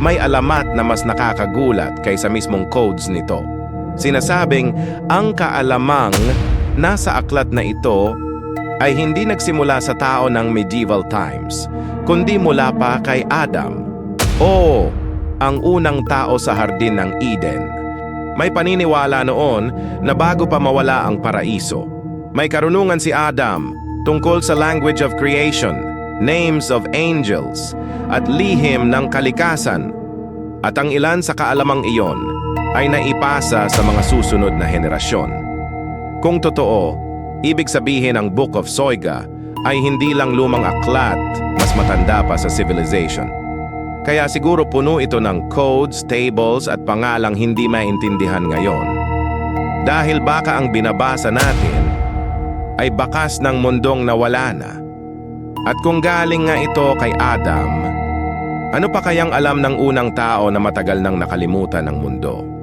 may alamat na mas nakakagulat kaysa mismong codes nito. Sinasabing ang kaalamang nasa aklat na ito ay hindi nagsimula sa tao ng medieval times, kundi mula pa kay Adam, o ang unang tao sa hardin ng Eden. May paniniwala noon na bago pa mawala ang paraiso, may karunungan si Adam tungkol sa language of creation, names of angels, at lihim ng kalikasan. At ang ilan sa kaalamang iyon ay naipasa sa mga susunod na henerasyon. Kung totoo, ibig sabihin ang Book of Soyga ay hindi lang lumang aklat, mas matanda pa sa civilization. Kaya siguro puno ito ng codes, tables at pangalang hindi maintindihan ngayon. Dahil baka ang binabasa natin ay bakas ng mundong nawala na. At kung galing nga ito kay Adam, ano pa kayang alam ng unang tao na matagal nang nakalimutan ng mundo?